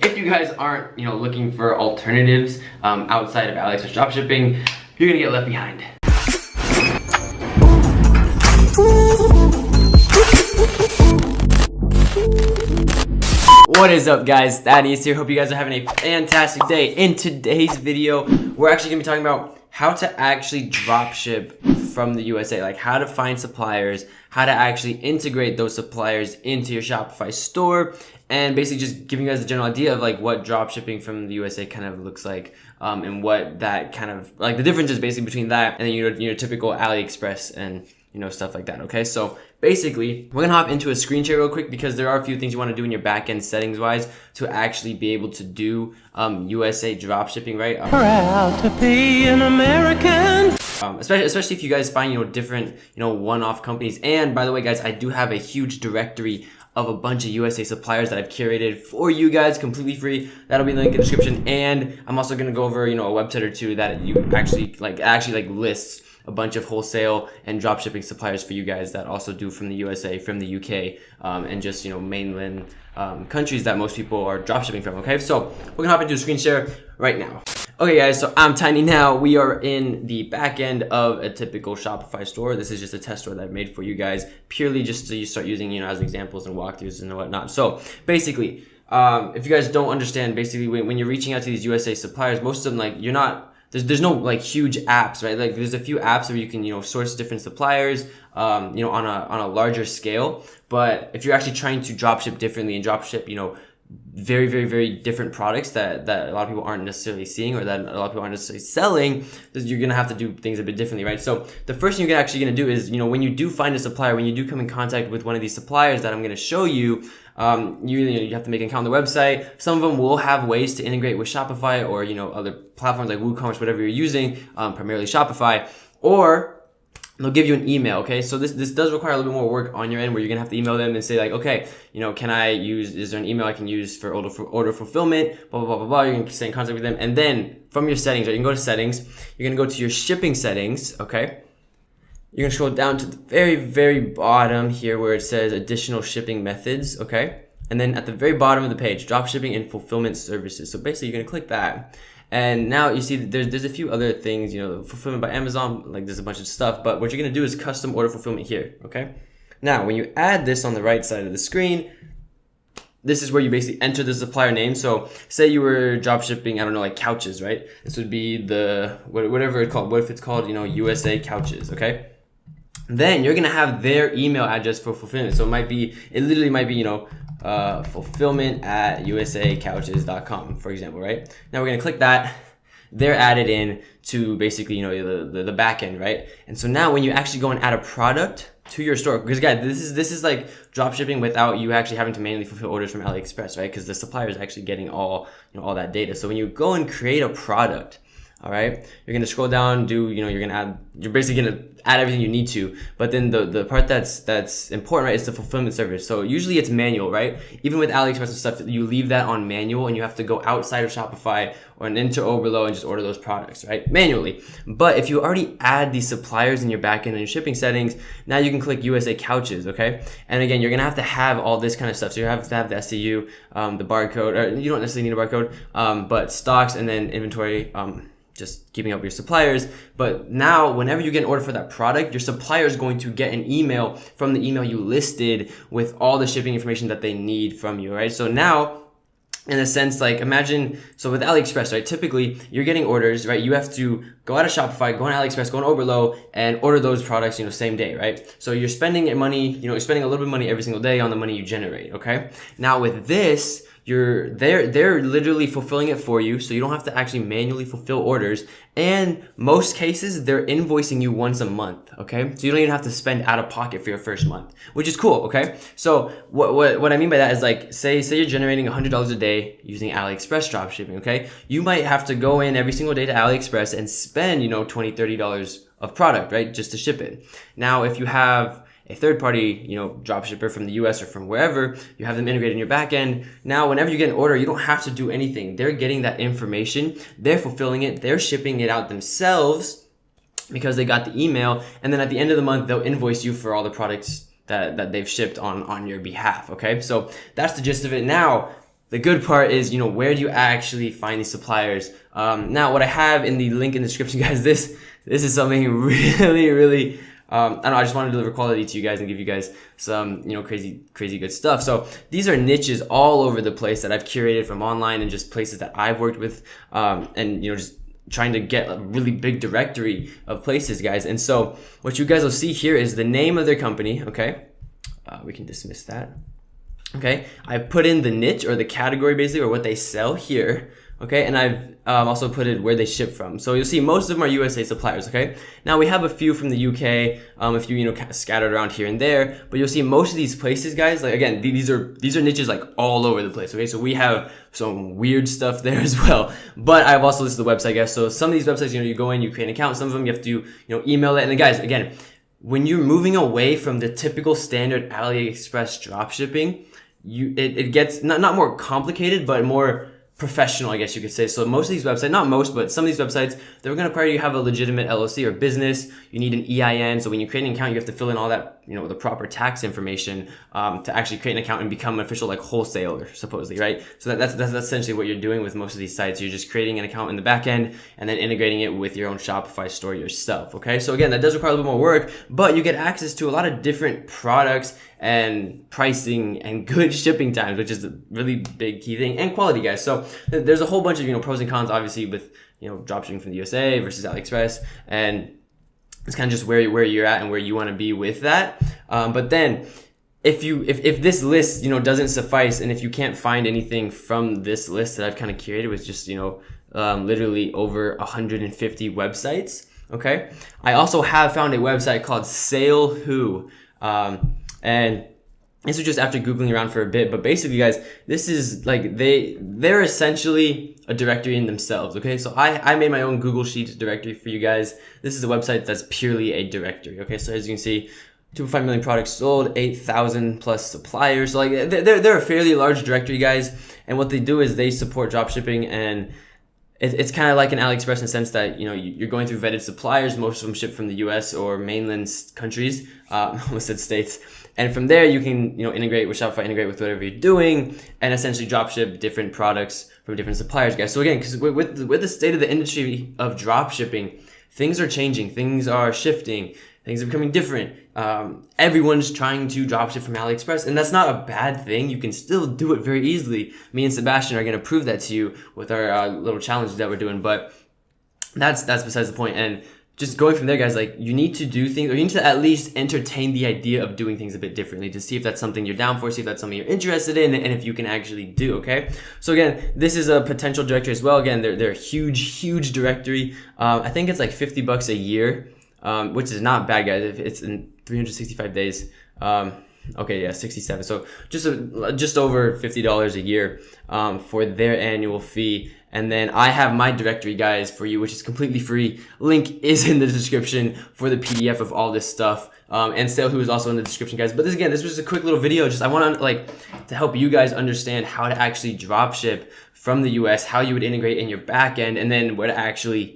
If you guys aren't, looking for alternatives outside of AliExpress dropshipping, you're gonna get left behind. What is up, guys? Thaddeus here. Hope you guys are having a fantastic day. In today's video, we're actually gonna be talking about how to actually dropship from the USA, like how to find suppliers, how to actually integrate those suppliers into your Shopify store, and basically just giving you guys a general idea of like what dropshipping from the USA kind of looks like, and what that kind of like the difference is basically between that and then your typical AliExpress and stuff like that. Okay, so basically we're gonna hop into a screen share real quick because there are a few things you want to do in your backend settings wise to actually be able to do USA dropshipping, right? Proud to be an American. Especially if you guys find different one-off companies. And by the way, guys, I do have a huge directory of a bunch of USA suppliers that I've curated for you guys completely free. That'll be in the link in the description. And I'm also gonna go over a website or two that you actually lists a bunch of wholesale and dropshipping suppliers for you guys that also do from the USA, from the UK, and just mainland countries that most people are dropshipping from. Okay, so we're gonna hop into a screen share right now. Okay, guys, so I'm Tiny now. We are in the back end of a typical Shopify store. This is just a test store that I've made for you guys, purely just so you start using as examples and walkthroughs and whatnot. So basically, if you guys don't understand, basically when you're reaching out to these USA suppliers, most of them there's no huge apps, right? Like there's a few apps where you can source different suppliers on a larger scale. But if you're actually trying to dropship differently and dropship very, very, very different products that a lot of people aren't necessarily seeing or that a lot of people aren't necessarily selling, you're gonna have to do things a bit differently, right? So the first thing you're actually gonna do is when you do find a supplier, when you do come in contact with one of these suppliers that I'm gonna show you, you have to make an account on the website. Some of them will have ways to integrate with Shopify or other platforms like WooCommerce, whatever you're using, primarily Shopify, or they'll give you an email. Okay, so this does require a little bit more work on your end, where you're gonna have to email them and say like, okay, is there an email I can use for order fulfillment, blah blah blah blah blah. You're gonna stay in contact with them, and then from your settings, right, you can go to settings. You're gonna go to your shipping settings. Okay, you're gonna scroll down to the very, very bottom here where it says additional shipping methods. Okay, and then at the very bottom of the page, drop shipping and fulfillment services. So basically, you're gonna click that. And now you see that there's a few other things, fulfillment by Amazon, like there's a bunch of stuff, but what you're gonna do is custom order fulfillment here, okay? Now, when you add this on the right side of the screen, this is where you basically enter the supplier name. So say you were drop shipping, I don't know, like couches, right? This would be whatever it's called. What if it's called, USA couches, okay? Then you're gonna have their email address for fulfillment. So it literally might be, fulfillment at usacouches.com, for example, right? Now we're gonna click that. They're added in to basically, the back end, right? And so now when you actually go and add a product to your store, because guys, this is like drop shipping without you actually having to manually fulfill orders from AliExpress, right? Because the supplier is actually getting all that data. So when you go and create a product, all right, you're gonna scroll down, you're basically gonna add everything you need to, but then the part that's important, right, is the fulfillment service. So usually it's manual, right? Even with AliExpress and stuff, you leave that on manual and you have to go outside of Shopify or enter below and just order those products, right, manually. But if you already add these suppliers in your backend and your shipping settings, now you can click USA couches, okay? And again, you're gonna have all this kind of stuff. So you have to have the SCU, the barcode, or you don't necessarily need a barcode, but stocks and then inventory, just keeping up with your suppliers. But now whenever you get an order for that product, your supplier is going to get an email from the email you listed with all the shipping information that they need from you, right? So now, in a sense, like imagine, so with AliExpress, right, typically you're getting orders, right? You have to go out of Shopify, go on AliExpress, go on Oberlo, and order those products, same day, right? So you're spending money, you're spending a little bit of money every single day on the money you generate, okay? Now with this, they're literally fulfilling it for you, so you don't have to actually manually fulfill orders. And most cases, they're invoicing you once a month, okay? So you don't even have to spend out of pocket for your first month, which is cool, okay? So what I mean by that is like, say you're generating $100 a day using AliExpress dropshipping, okay? You might have to go in every single day to AliExpress and spend, $20, $30 of product, right? Just to ship it. Now, if you have a third-party, dropshipper from the US or from wherever, you have them integrated in your backend. Now, whenever you get an order, you don't have to do anything. They're getting that information, they're fulfilling it, they're shipping it out themselves because they got the email, and then at the end of the month, they'll invoice you for all the products that they've shipped on your behalf, okay? So that's the gist of it. Now, the good part is, where do you actually find these suppliers? Now, what I have in the link in the description, guys, this is something really, really, I don't know, I just want to deliver quality to you guys and give you guys some, crazy good stuff. So these are niches all over the place that I've curated from online and just places that I've worked with, and, just trying to get a really big directory of places, guys. And so what you guys will see here is the name of their company, okay? We can dismiss that. Okay, I put in the niche or the category basically, or what they sell here. Okay, and I've also put it where they ship from. So you'll see most of them are USA suppliers. Okay, now we have a few from the UK, a few scattered around here and there, but you'll see most of these places, guys. Like again, these are niches like all over the place. Okay, so we have some weird stuff there as well. But I've also listed the website, guys. So some of these websites, you go in, you create an account. Some of them you have to email it. And then guys, again, when you're moving away from the typical standard AliExpress dropshipping, it gets not more complicated, but more professional, I guess you could say. So most of these websites, not most, but some of these websites, they're going to require you to have a legitimate LLC or business. You need an EIN. So when you create an account, you have to fill in all that, the proper tax information to actually create an account and become an official like wholesaler, supposedly, right? So that's essentially what you're doing with most of these sites. You're just creating an account in the back end and then integrating it with your own Shopify store yourself, okay? So again, that does require a little more work, but you get access to a lot of different products and pricing and good shipping times, which is a really big key thing, and quality, guys. So there's a whole bunch of pros and cons, obviously, with dropshipping from the USA versus AliExpress, and it's kind of just where you're at and where you want to be with that. But then if this list doesn't suffice, and if you can't find anything from this list that I've kind of curated with just literally over 150 websites, okay, I also have found a website called Sale Who. And this was just after Googling around for a bit, but basically, guys, this is like they're essentially a directory in themselves. Okay, so I made my own Google Sheets directory for you guys. This is a website that's purely a directory. Okay, so as you can see, 2.5 million products sold, 8,000 plus suppliers. So like they're a fairly large directory, guys. And what they do is they support dropshipping, and it's kind of like an AliExpress in the sense that you're going through vetted suppliers. Most of them ship from the US or mainland countries, almost said states. And from there, you can integrate with Shopify, integrate with whatever you're doing, and essentially dropship different products from different suppliers, guys. So again, because with the state of the industry of dropshipping, things are changing, things are shifting, things are becoming different. Everyone's trying to dropship from AliExpress, and that's not a bad thing. You can still do it very easily. Me and Sebastian are going to prove that to you with our little challenge that we're doing, but that's besides the point. And just going from there, guys, like you need to do things, or you need to at least entertain the idea of doing things a bit differently to see if that's something you're down for, see if that's something you're interested in, and if you can actually do, okay? So again, this is a potential directory as well. Again, they're a huge directory. I think it's like $50 a year, which is not bad, guys. If it's in 365 days. Okay, yeah, 67. So just over $50 a year for their annual fee. And then I have my directory, guys, for you, which is completely free. Link is in the description for the PDF of all this stuff. And Sale Who is also in the description, guys. But this was just a quick little video. Just I want to help you guys understand how to actually dropship from the US, how you would integrate in your back end, and then where to actually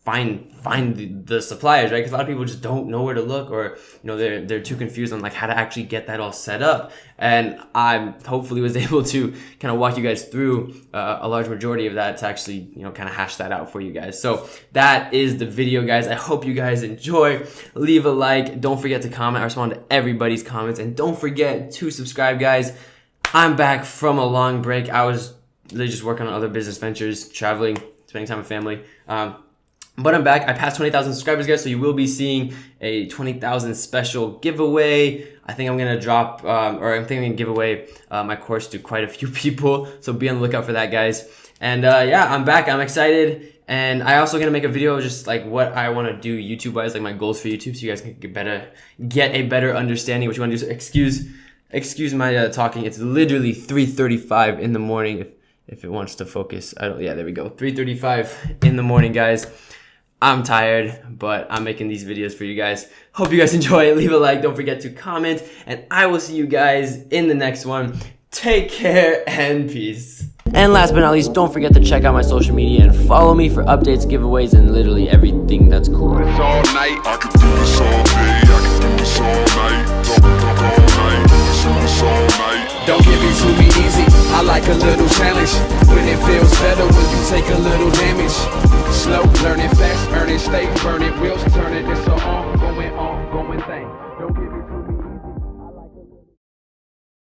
find the suppliers, right? Because a lot of people just don't know where to look, or they're too confused on like how to actually get that all set up. And I hopefully was able to kind of walk you guys through a large majority of that to actually kind of hash that out for you guys. So that is the video, guys. I hope you guys enjoy. Leave a like. Don't forget to comment. I respond to everybody's comments, and don't forget to subscribe, guys. I'm back from a long break. I was literally just working on other business ventures, traveling, spending time with family. But I'm back. I passed 20,000 subscribers, guys, so you will be seeing a 20,000 special giveaway. I think I'm going to drop, I'm thinking give away my course to quite a few people. So be on the lookout for that, guys. And yeah, I'm back. I'm excited. And I also going to make a video just like what I want to do YouTube-wise, like my goals for YouTube, so you guys can get a better understanding of what you want to do. So excuse my talking. It's literally 3:35 in the morning if it wants to focus. Yeah, there we go. 3:35 in the morning, guys. I'm tired, but I'm making these videos for you guys. Hope you guys enjoy it. Leave a like. Don't forget to comment. And I will see you guys in the next one. Take care and peace. And last but not least, don't forget to check out my social media and follow me for updates, giveaways, and literally everything that's cool. All night, I can do this all day, I can do this all night. Don't all night, do this all night. Don't give it to me easy. I like a little challenge, when it feels better when you take a little damage. Slow, learning fast, earning, stay burning, wheels turning. It's an ongoing thing. Don't give it to me.